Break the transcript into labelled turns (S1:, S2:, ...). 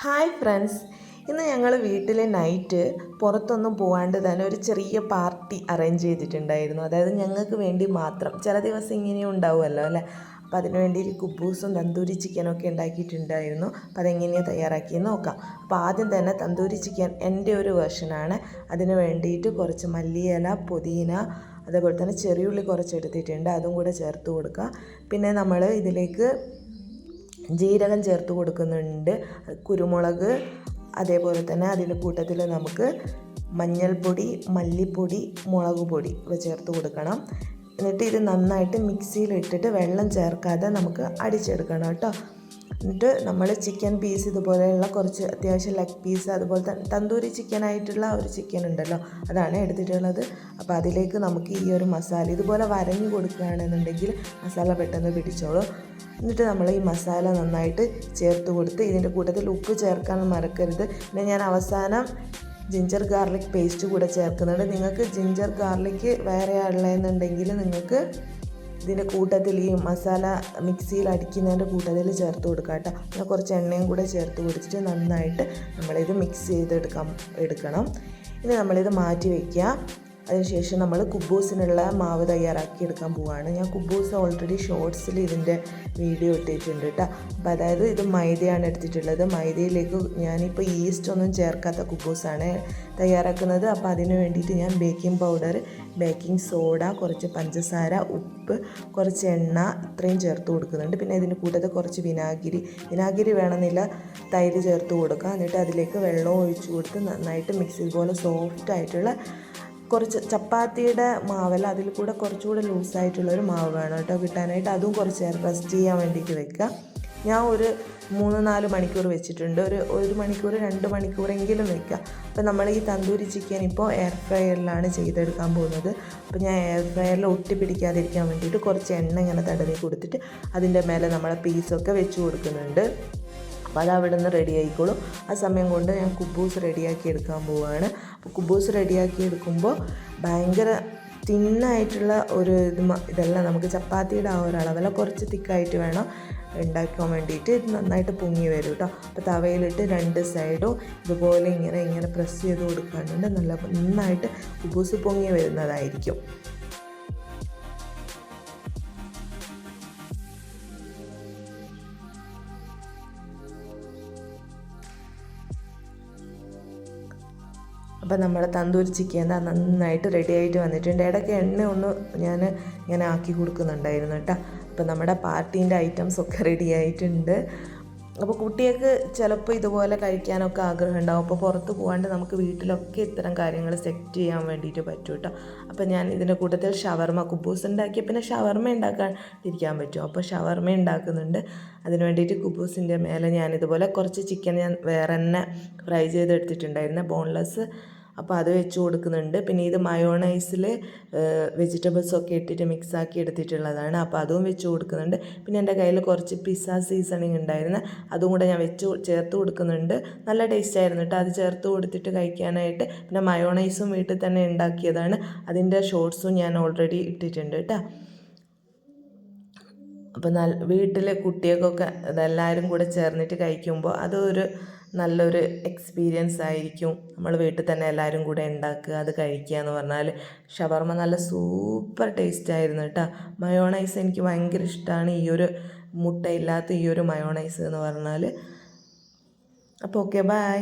S1: Hi friends, ഇന്ന് ഞങ്ങൾ വീട്ടിലെ നൈറ്റ് പുറത്തൊന്നും പോകാണ്ട് തന്നെ ഒരു ചെറിയ പാർട്ടി അറേഞ്ച് ചെയ്തിട്ടുണ്ടായിരുന്നു. അതായത് ഞങ്ങൾക്ക് വേണ്ടി മാത്രം. ചില ദിവസം ഇങ്ങനെയും ഉണ്ടാവുമല്ലോ അല്ലേ. അപ്പോൾ അതിന് വേണ്ടി കുബൂസും തന്തൂരി ചിക്കനൊക്കെ ഉണ്ടാക്കിയിട്ടുണ്ടായിരുന്നു. അപ്പോൾ അതെങ്ങനെയാണ് തയ്യാറാക്കിയെന്ന് നോക്കാം. അപ്പോൾ ആദ്യം തന്നെ തന്തൂരി ചിക്കൻ എൻ്റെ ഒരു വേർഷനാണ്. അതിന് വേണ്ടിയിട്ട് കുറച്ച് മല്ലിയില, പുതിന, അതേപോലെ തന്നെ ചെറിയുള്ളി കുറച്ച് എടുത്തിട്ടുണ്ട്, അതും കൂടെ ചേർത്ത് കൊടുക്കുക. പിന്നെ നമ്മൾ ഇതിലേക്ക് ജീരകം ചേർത്ത് കൊടുക്കുന്നുണ്ട്, കുരുമുളക്, അതേപോലെ തന്നെ അതിൻ്റെ കൂട്ടത്തിൽ നമുക്ക് മഞ്ഞൾപ്പൊടി, മല്ലിപ്പൊടി, മുളക് പൊടി ഇവ ചേർത്ത് കൊടുക്കണം. എന്നിട്ട് ഇത് നന്നായിട്ട് മിക്സിയിലിട്ടിട്ട് വെള്ളം ചേർക്കാതെ നമുക്ക് അടിച്ചെടുക്കണം കേട്ടോ. എന്നിട്ട് നമ്മൾ ചിക്കൻ പീസ് ഇതുപോലെയുള്ള കുറച്ച് അത്യാവശ്യം ലെഗ് പീസ്, അതുപോലെ തന്നെ തന്തൂരി ചിക്കനായിട്ടുള്ള ഒരു ചിക്കൻ ഉണ്ടല്ലോ, അതാണ് എടുത്തിട്ടുള്ളത്. അപ്പോൾ അതിലേക്ക് നമുക്ക് ഈ ഒരു മസാല ഇതുപോലെ വരഞ്ഞു കൊടുക്കുകയാണെന്നുണ്ടെങ്കിൽ മസാല പെട്ടെന്ന് പിടിച്ചോളും. എന്നിട്ട് നമ്മൾ ഈ മസാല നന്നായിട്ട് ചേർത്ത് കൊടുത്ത് ഇതിൻ്റെ കൂട്ടത്തിൽ ഉപ്പ് ചേർക്കാൻ മറക്കരുത്. പിന്നെ ഞാൻ അവസാനം ജിഞ്ചർ ഗാർലിക് പേസ്റ്റ് കൂടെ ചേർക്കുന്നുണ്ട്. നിങ്ങൾക്ക് ജിഞ്ചർ ഗാർലിക് വേറെ ഉള്ളതെന്നുണ്ടെങ്കിൽ നിങ്ങൾക്ക് ഇതിൻ്റെ കൂട്ടത്തിൽ ഈ മസാല മിക്സിയിൽ അടിക്കുന്നതിൻ്റെ കൂട്ടത്തിൽ ചേർത്ത് കൊടുക്കുക കേട്ടോ. പിന്നെ കുറച്ച് എണ്ണയും കൂടെ ചേർത്ത് കൊടുത്തിട്ട് നന്നായിട്ട് നമ്മളിത് മിക്സ് എടുക്കണം. ഇനി നമ്മളിത് മാറ്റി വയ്ക്കുക. അതിനുശേഷം നമ്മൾ കുബൂസിനുള്ള മാവ് തയ്യാറാക്കി എടുക്കാൻ പോവുകയാണ്. ഞാൻ കുബൂസ് ഓൾറെഡി ഷോർട്സിൽ ഇതിൻ്റെ വീഡിയോ ഇട്ടിട്ടുണ്ട് കേട്ടോ. അപ്പോൾ അതായത് ഇത് മൈദയാണ് എടുത്തിട്ടുള്ളത്. മൈദയിലേക്ക് ഞാനിപ്പോൾ ഈസ്റ്റ് ഒന്നും ചേർക്കാത്ത കുബൂസാണ് തയ്യാറാക്കുന്നത്. അപ്പോൾ അതിന് വേണ്ടിയിട്ട് ഞാൻ ബേക്കിംഗ് പൗഡർ, ബേക്കിംഗ് സോഡ, കുറച്ച് പഞ്ചസാര, ഉപ്പ്, കുറച്ച് എണ്ണ ഇത്രയും ചേർത്ത് കൊടുക്കുന്നുണ്ട്. പിന്നെ ഇതിൻ്റെ കൂട്ടത്തിൽ കുറച്ച് വിനാഗിരി വേണമെന്നില്ല, തൈര് ചേർത്ത് കൊടുക്കുക. എന്നിട്ട് അതിലേക്ക് വെള്ളവും ഒഴിച്ച് കൊടുത്ത് നന്നായിട്ട് മിക്സ് ഇതുപോലെ സോഫ്റ്റായിട്ടുള്ള കുറച്ച് ചപ്പാത്തിയുടെ മാവല്ല, അതിൽ കൂടെ കുറച്ചുകൂടെ ലൂസായിട്ടുള്ളൊരു മാവ് വേണം കേട്ടോ കിട്ടാനായിട്ട്. അതും കുറച്ച് നേരം റെസ്റ്റ് ചെയ്യാൻ വേണ്ടിയിട്ട് വെക്കുക. ഞാൻ ഒരു 3-4 മണിക്കൂർ വെച്ചിട്ടുണ്ട്. ഒരു മണിക്കൂർ 2 മണിക്കൂറെങ്കിലും വെക്കുക. അപ്പോൾ നമ്മൾ ഈ തന്തൂരി ചിക്കൻ ഇപ്പോൾ എയർ ഫ്രയറിലാണ് ചെയ്തെടുക്കാൻ പോകുന്നത്. അപ്പോൾ ഞാൻ എയർ ഫ്രയറിൽ ഒട്ടിപ്പിടിക്കാതിരിക്കാൻ വേണ്ടിയിട്ട് കുറച്ച് എണ്ണ ഇങ്ങനെ തടവി കൊടുത്തിട്ട് അതിൻ്റെ മേലെ നമ്മളെ പീസൊക്കെ വെച്ച് കൊടുക്കുന്നുണ്ട്. അപ്പോൾ അത് അവിടെ നിന്ന് റെഡി ആയിക്കോളും. ആ സമയം കൊണ്ട് ഞാൻ കുബൂസ് റെഡിയാക്കി എടുക്കാൻ പോവുകയാണ്. അപ്പോൾ കുബൂസ് റെഡിയാക്കി എടുക്കുമ്പോൾ ഭയങ്കര തിന്നായിട്ടുള്ള ഒരു ഇതെല്ലാം നമുക്ക് ചപ്പാത്തിയുടെ ആ ഒരു അളവല്ല, കുറച്ച് തിക്കായിട്ട് വേണം ഉണ്ടാക്കാൻ വേണ്ടിയിട്ട്. ഇത് നന്നായിട്ട് പൊങ്ങി വരും കേട്ടോ. അപ്പോൾ തവയിലിട്ട് 2 സൈഡും ഇതുപോലെ ഇങ്ങനെ പ്രസ് ചെയ്ത് കൊടുക്കാനുണ്ട്. നന്നായിട്ട് കുബൂസ് പൊങ്ങി വരുന്നതായിരിക്കും. അപ്പോൾ നമ്മുടെ തന്തൂരി ചിക്കൻ നന്നായിട്ട് റെഡി ആയിട്ട് വന്നിട്ടുണ്ട്. ഇടയ്ക്ക് എണ്ണ ഒന്ന് ഞാൻ ഇങ്ങനെ ആക്കി കൊടുക്കുന്നുണ്ടായിരുന്നു കേട്ടോ. അപ്പോൾ നമ്മുടെ പാർട്ടീൻ്റെ ഐറ്റംസൊക്കെ റെഡി ആയിട്ടുണ്ട്. അപ്പോൾ കുട്ടികൾക്ക് ചിലപ്പോൾ ഇതുപോലെ കഴിക്കാനൊക്കെ ആഗ്രഹം ഉണ്ടാവും. അപ്പോൾ പുറത്ത് പോകാണ്ട് നമുക്ക് വീട്ടിലൊക്കെ ഇത്തരം കാര്യങ്ങൾ സെറ്റ് ചെയ്യാൻ വേണ്ടിയിട്ട് പറ്റും കേട്ടോ. അപ്പോൾ ഞാൻ ഇതിൻ്റെ കൂട്ടത്തിൽ ഷവർമ, കുബൂസ് ഉണ്ടാക്കിയ പിന്നെ ഷവർമ ഉണ്ടാക്കാണ്ടിരിക്കാൻ പറ്റും. അപ്പോൾ ഷവർമ ഉണ്ടാക്കുന്നുണ്ട്. അതിന് വേണ്ടിയിട്ട് കുബൂസിൻ്റെ മേലെ ഞാനിതുപോലെ കുറച്ച് ചിക്കൻ ഞാൻ വേറെ തന്നെ ഫ്രൈ ചെയ്തെടുത്തിട്ടുണ്ടായിരുന്നു, ബോൺലെസ്. അപ്പോൾ അത് വെച്ച് കൊടുക്കുന്നുണ്ട്. പിന്നെ ഇത് മയോണൈസിൽ വെജിറ്റബിൾസൊക്കെ ഇട്ടിട്ട് മിക്സാക്കി എടുത്തിട്ടുള്ളതാണ്. അപ്പോൾ അതും വെച്ച് കൊടുക്കുന്നുണ്ട്. പിന്നെ എൻ്റെ കയ്യിൽ കുറച്ച് പിസ്സ സീസണിങ് ഉണ്ടായിരുന്നു, അതും കൂടെ ഞാൻ ചേർത്ത് കൊടുക്കുന്നുണ്ട്. നല്ല ടേസ്റ്റ് ആയിരുന്നു കേട്ടോ അത് ചേർത്ത് കൊടുത്തിട്ട് കഴിക്കാനായിട്ട്. പിന്നെ മയോണൈസും വീട്ടിൽ തന്നെ ഉണ്ടാക്കിയതാണ്, അതിൻ്റെ ഷോർട്സും ഞാൻ ഓൾറെഡി ഇട്ടിട്ടുണ്ട് കേട്ടോ. അപ്പോൾ വീട്ടിലെ കുട്ടികൾക്കൊക്കെ അതെല്ലാവരും കൂടെ ചേർന്നിട്ട് കഴിക്കുമ്പോൾ അതൊരു നല്ലൊരു എക്സ്പീരിയൻസ് ആയിരിക്കും. നമ്മൾ വീട്ടിൽ തന്നെ എല്ലാവരും കൂടെ ഉണ്ടാക്കുക, അത് കഴിക്കുക എന്ന് പറഞ്ഞാൽ. ഷവർമ നല്ല സൂപ്പർ ടേസ്റ്റ് ആയിരുന്നു കേട്ടോ. മയോണൈസ് എനിക്ക് ഭയങ്കര ഇഷ്ടമാണ്, ഈ ഒരു മുട്ടയില്ലാത്ത ഈ ഒരു മയോണൈസ് എന്ന് പറഞ്ഞാൽ. അപ്പോൾ ഓക്കെ, ബൈ.